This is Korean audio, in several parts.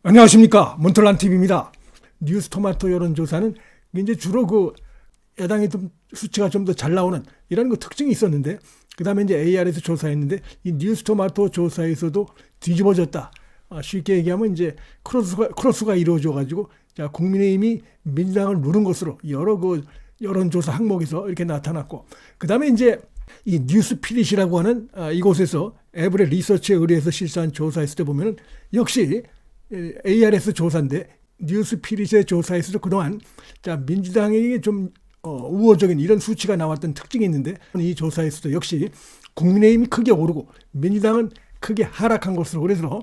안녕하십니까, 몬털란TV입니다. 뉴스토마토 여론조사는 이제 주로 그 야당이 좀 수치가 좀 더 잘 나오는 이런 그 특징이 있었는데, 그 다음에 이제 AR에서 조사했는데 이 뉴스토마토 조사에서도 뒤집어졌다. 쉽게 얘기하면 이제 크로스가 이루어져 가지고 자, 국민의힘이 민주당을 누른 것으로 여러 그 여론조사 항목에서 이렇게 나타났고, 그 다음에 이제 이 뉴스피릿이라고 하는 이곳에서 에브레 리서치에 의뢰해서 실시한 조사했을 때 보면은 역시 ARS 조사인데 뉴스피릿의 조사에서도 그동안 자, 민주당에게 좀 우호적인 이런 수치가 나왔던 특징이 있는데 이 조사에서도 역시 국민의힘이 크게 오르고 민주당은 크게 하락한 것으로, 그래서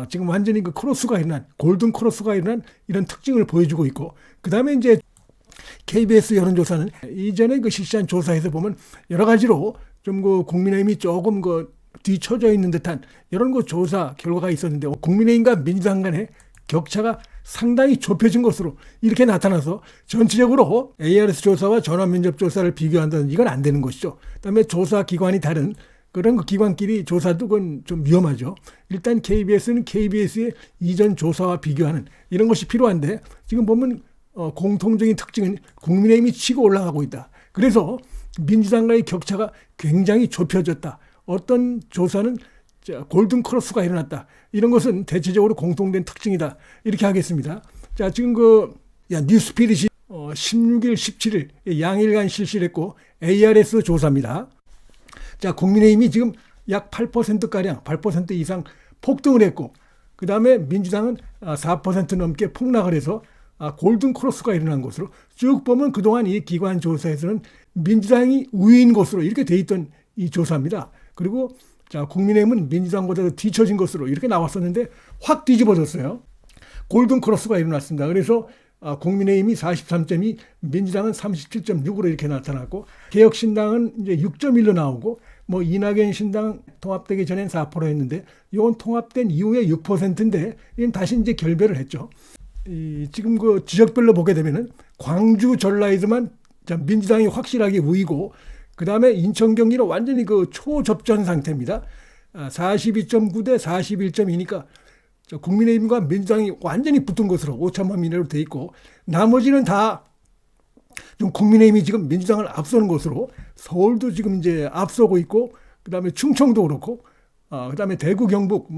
지금 완전히 그 크로스가 일어난 골든 크로스가 일어난 이런 특징을 보여주고 있고, 그 다음에 이제 KBS 여론조사는 이전에 그 실시한 조사에서 보면 여러 가지로 좀 그 국민의힘이 조금 그 뒤처져 있는 듯한 이런 그 조사 결과가 있었는데 국민의힘과 민주당 간의 격차가 상당히 좁혀진 것으로 이렇게 나타나서 전체적으로 ARS 조사와 전화면접 조사를 비교한다는 이건 안 되는 것이죠. 그다음에 조사 기관이 다른 그런 그 기관끼리 조사도 그건 좀 위험하죠. 일단 KBS는 KBS의 이전 조사와 비교하는 이런 것이 필요한데 지금 보면 공통적인 특징은 국민의힘이 치고 올라가고 있다. 그래서 민주당과의 격차가 굉장히 좁혀졌다. 어떤 조사는 골든 크로스가 일어났다. 이런 것은 대체적으로 공통된 특징이다. 이렇게 하겠습니다. 자, 지금 뉴스피릿이 16일, 17일 양일간 실시를 했고 ARS 조사입니다. 자, 국민의힘이 지금 약 8%가량, 8% 이상 폭등을 했고, 그 다음에 민주당은 4% 넘게 폭락을 해서 골든 크로스가 일어난 것으로 쭉 보면 그동안 이 기관 조사에서는 민주당이 우위인 것으로 이렇게 돼 있던 이 조사입니다. 그리고 자, 국민의힘은 민주당보다 더 뒤처진 것으로 이렇게 나왔었는데 확 뒤집어졌어요. 골든 크로스가 일어났습니다. 그래서 국민의힘이 43.2, 민주당은 37.6으로 이렇게 나타났고, 개혁신당은 이제 6.1로 나오고, 뭐 이낙연 신당 통합되기 전엔 4%였는데 이건 통합된 이후에 6%인데 이건 다시 이제 결별을 했죠. 지금 그 지역별로 보게 되면은 광주, 전라에서만 민주당이 확실하게 우위고, 그 다음에 인천, 경기는 완전히 그 초접전 상태입니다. 42.9 대 41.2니까 국민의힘과 민주당이 완전히 붙은 것으로 5천만 이내로 돼 있고, 나머지는 다 좀 국민의힘이 지금 민주당을 앞서는 것으로, 서울도 지금 이제 앞서고 있고, 그 다음에 충청도 그렇고, 그 다음에 대구, 경북,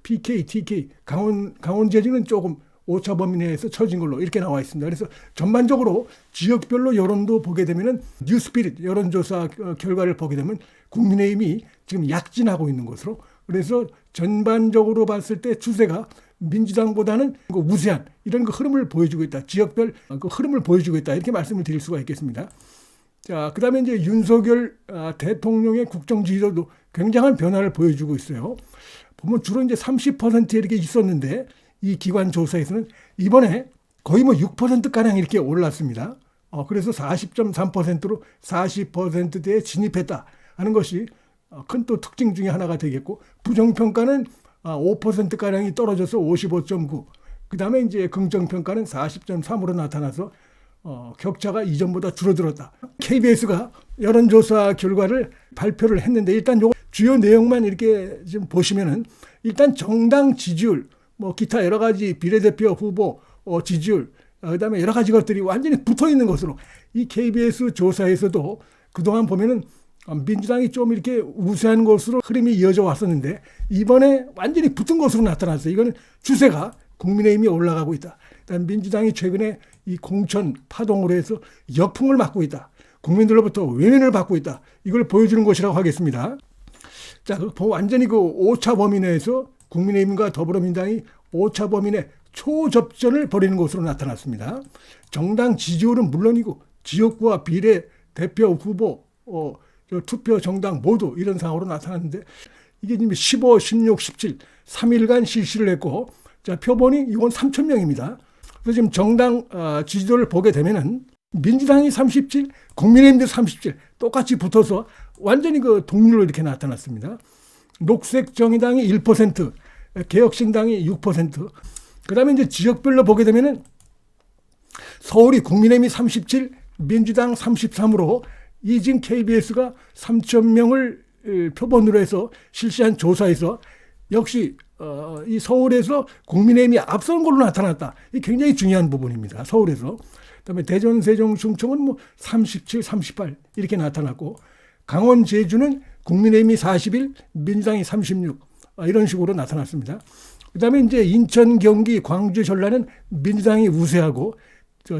PK, TK, 강원 지역은 조금 오차 범위 내에서 처진 걸로 이렇게 나와 있습니다. 그래서 전반적으로 지역별로 여론도 보게 되면은 뉴스피릿 여론조사 결과를 보게 되면 국민의힘이 지금 약진하고 있는 것으로, 그래서 전반적으로 봤을 때 추세가 민주당보다는 우세한 이런 그 흐름을 보여주고 있다. 지역별 그 흐름을 보여주고 있다. 이렇게 말씀을 드릴 수가 있겠습니다. 자, 그 다음에 이제 윤석열 대통령의 국정 지지도도 굉장한 변화를 보여주고 있어요. 보면 주로 이제 30% 이렇게 있었는데 이 기관 조사에서는 이번에 거의 6%가량 이렇게 올랐습니다. 그래서 40.3%로 40%대에 진입했다 하는 것이 큰 또 특징 중에 하나가 되겠고, 부정평가는 5%가량이 떨어져서 55.9, 그 다음에 이제 긍정평가는 40.3으로 나타나서 격차가 이전보다 줄어들었다. KBS가 여론조사 결과를 발표를 했는데 일단 요 주요 내용만 이렇게 좀 보시면은 일단 정당 지지율, 뭐 기타 여러 가지 비례대표 후보 지지율, 그다음에 여러 가지 것들이 완전히 붙어 있는 것으로 이 KBS 조사에서도 그동안 보면은 민주당이 좀 이렇게 우세한 것으로 흐름이 이어져 왔었는데 이번에 완전히 붙은 것으로 나타났어요. 이거는 추세가 국민의힘이 올라가고 있다. 민주당이 최근에 이 공천 파동으로 해서 역풍을 맞고 있다. 국민들로부터 외면을 받고 있다. 이걸 보여주는 것이라고 하겠습니다. 자, 완전히 그 오차 범위 내에서 국민의힘과 더불어민주당이 오차 범위 내 초접전을 벌이는 것으로 나타났습니다. 정당 지지율은 물론이고 지역구와 비례 대표 후보, 투표 정당 모두 이런 상황으로 나타났는데 이게 지금 15, 16, 17, 3일간 실시를 했고, 자, 표본이 이건 3,000명입니다. 그래서 지금 정당 지지도를 보게 되면은 민주당이 37, 국민의힘도 37 똑같이 붙어서 완전히 그 동률로 이렇게 나타났습니다. 녹색정의당이 1%, 개혁신당이 6%. 그 다음에 이제 지역별로 보게 되면은 서울이 국민의힘이 37, 민주당 33으로 이 지금 KBS가 3,000명을 표본으로 해서 실시한 조사에서 역시 이 서울에서 국민의힘이 앞선 걸로 나타났다. 이 굉장히 중요한 부분입니다. 서울에서. 그다음에 대전, 세종, 충청은 뭐 37, 38 이렇게 나타났고 강원, 제주는 국민의힘이 41, 민주당이 36 이런 식으로 나타났습니다. 그다음에 이제 인천, 경기, 광주, 전라는 민주당이 우세하고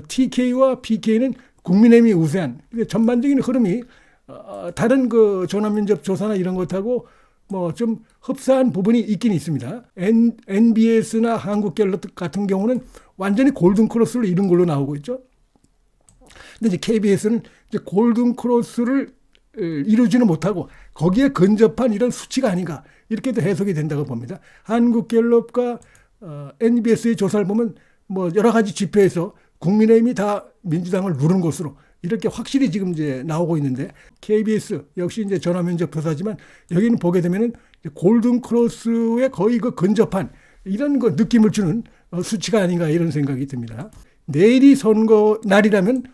TK와 PK는 국민의힘이 우세한 전반적인 흐름이 다른 그 전화면접 조사나 이런 것하고 뭐 좀 흡사한 부분이 있긴 있습니다. NBS나 한국갤럽 같은 경우는 완전히 골든 크로스를 이룬 걸로 나오고 있죠. 근데 이제 KBS는 이제 골든 크로스를 이루지는 못하고 거기에 근접한 이런 수치가 아닌가 이렇게도 해석이 된다고 봅니다. 한국갤럽과 NBS의 조사를 보면 뭐 여러 가지 지표에서 국민의힘이 다 민주당을 누른 것으로 이렇게 확실히 지금 이제 나오고 있는데 KBS 역시 이제 전화면접 조사지만 여기는 보게 되면은 골든 크로스에 거의 그 근접한 이런 거 느낌을 주는 수치가 아닌가 이런 생각이 듭니다. 내일이 선거 날이라면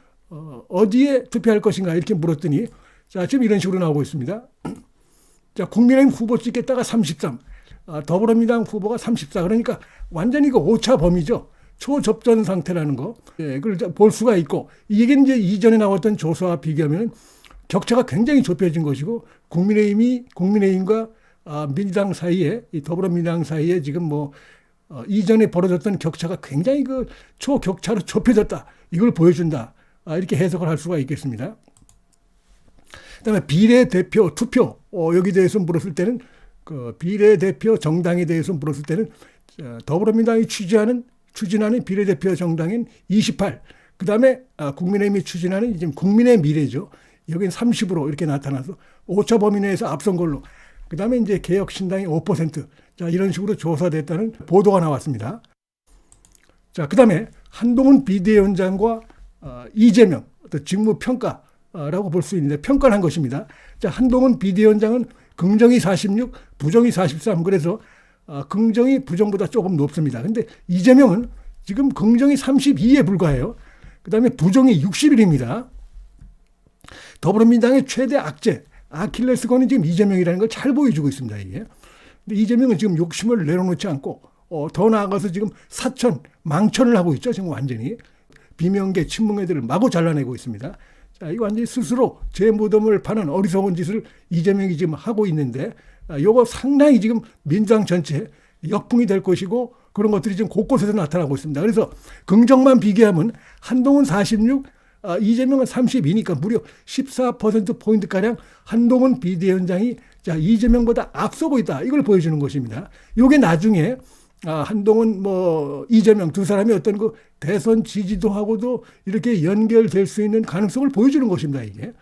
어디에 투표할 것인가 이렇게 물었더니 자, 지금 이런 식으로 나오고 있습니다. 자, 국민의힘 후보 찍겠다가 33, 더불어민주당 후보가 34. 그러니까 완전히 그 오차 범위죠. 초접전 상태라는 거. 예, 그걸 볼 수가 있고 이게 이제 이전에 나왔던 조사와 비교하면 격차가 굉장히 좁혀진 것이고 국민의힘과 민주당 사이에 이 더불어민주당 사이에 지금 뭐 이전에 벌어졌던 격차가 굉장히 그 초격차로 좁혀졌다. 이걸 보여준다. 이렇게 해석을 할 수가 있겠습니다. 그다음에 비례대표 투표 여기 대해서 물었을 때는 그 비례대표 정당에 대해서 물었을 때는 더불어민주당이 추진하는 비례대표 정당인 28. 그다음에 국민의힘이 추진하는 지금 국민의 미래죠. 여기는 30으로 이렇게 나타나서 오차 범위 내에서 앞선 걸로. 그다음에 이제 개혁신당이 5%. 자, 이런 식으로 조사됐다는 보도가 나왔습니다. 자, 그다음에 한동훈 비대위원장과 이재명 어떤 직무 평가라고 볼 수 있는데 평가를 한 것입니다. 자, 한동훈 비대위원장은 긍정이 46, 부정이 43. 그래서 긍정이 부정보다 조금 높습니다. 근데 이재명은 지금 긍정이 32에 불과해요. 그다음에 부정이 60일입니다. 더불어민주당의 최대 악재, 아킬레스건이 지금 이재명이라는 걸 잘 보여주고 있습니다. 이게. 근데 이재명은 지금 욕심을 내려놓지 않고 더 나아가서 지금 망천을 하고 있죠. 지금 완전히 비명계, 친문계들을 마구 잘라내고 있습니다. 자, 이거 완전히 스스로 제 무덤을 파는 어리석은 짓을 이재명이 지금 하고 있는데 이거 상당히 지금 민주당 전체에 역풍이 될 것이고 그런 것들이 지금 곳곳에서 나타나고 있습니다. 그래서 긍정만 비교하면 한동훈 46, 이재명은 32니까 무려 14%포인트가량 한동훈 비대위원장이 자, 이재명보다 앞서고 있다. 이걸 보여주는 것입니다. 이게 나중에 한동훈 이재명 두 사람이 어떤 그 대선 지지도하고도 이렇게 연결될 수 있는 가능성을 보여주는 것입니다. 이게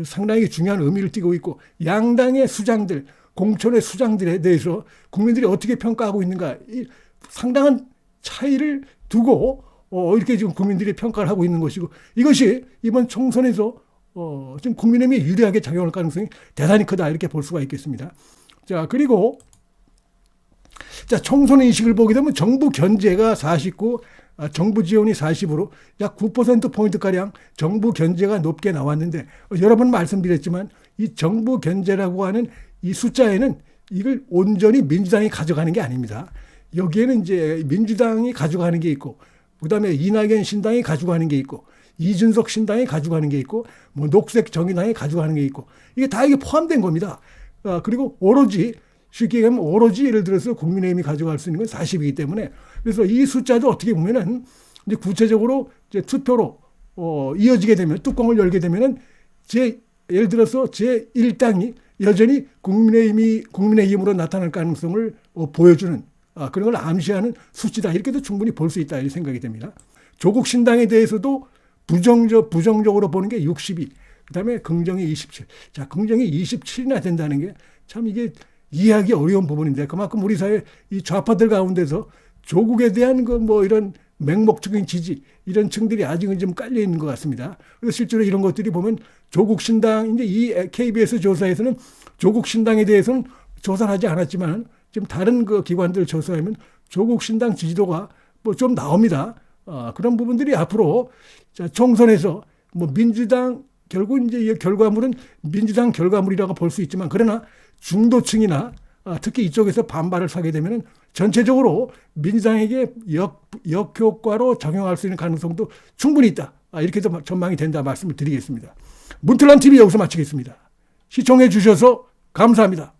상당히 중요한 의미를 띠고 있고 양당의 수장들, 공천의 수장들에 대해서 국민들이 어떻게 평가하고 있는가 상당한 차이를 두고 이렇게 지금 국민들이 평가를 하고 있는 것이고 이것이 이번 총선에서 지금 국민의힘이 유리하게 작용할 가능성이 대단히 크다 이렇게 볼 수가 있겠습니다. 자, 그리고 자, 총선 인식을 보게 되면 정부 견제가 49, 정부 지원이 40으로 약 9%포인트가량 정부 견제가 높게 나왔는데 여러 번 말씀드렸지만 이 정부 견제라고 하는 이 숫자에는 이걸 온전히 민주당이 가져가는 게 아닙니다. 여기에는 이제 민주당이 가져가는 게 있고 그다음에 이낙연 신당이 가져가는 게 있고 이준석 신당이 가져가는 게 있고 뭐 녹색 정의당이 가져가는 게 있고 이게 다 이게 포함된 겁니다. 그리고 오로지 쉽게 얘기하면 오로지 예를 들어서 국민의힘이 가져갈 수 있는 건 40이기 때문에 그래서 이 숫자도 어떻게 보면은 이제 구체적으로 이제 투표로 이어지게 되면 뚜껑을 열게 되면은 예를 들어서 제1당이 여전히 국민의힘으로 나타날 가능성을 보여주는 그런 걸 암시하는 수치다 이렇게도 충분히 볼 수 있다 이 생각이 됩니다. 조국 신당에 대해서도 부정적으로 보는 게 62, 그다음에 긍정이 27. 자, 긍정이 27이나 된다는 게 참 이게 이해하기 어려운 부분인데 그만큼 우리 사회 이 좌파들 가운데서 조국에 대한 이런 맹목적인 지지 이런 층들이 아직은 좀 깔려 있는 것 같습니다. 그래서 실제로 이런 것들이 보면 조국 신당 이제 이 KBS 조사에서는 조국 신당에 대해서는 조사를 하지 않았지만 지금 다른 그 기관들 조사하면 조국 신당 지지도가 좀 나옵니다. 그런 부분들이 앞으로 총선에서 민주당 결국 이제 이 결과물은 민주당 결과물이라고 볼 수 있지만 그러나 중도층이나 특히 이쪽에서 반발을 사게 되면 전체적으로 민주당에게 역효과로 작용할 수 있는 가능성도 충분히 있다. 이렇게 전망이 된다 말씀을 드리겠습니다. 문틀란 TV 여기서 마치겠습니다. 시청해 주셔서 감사합니다.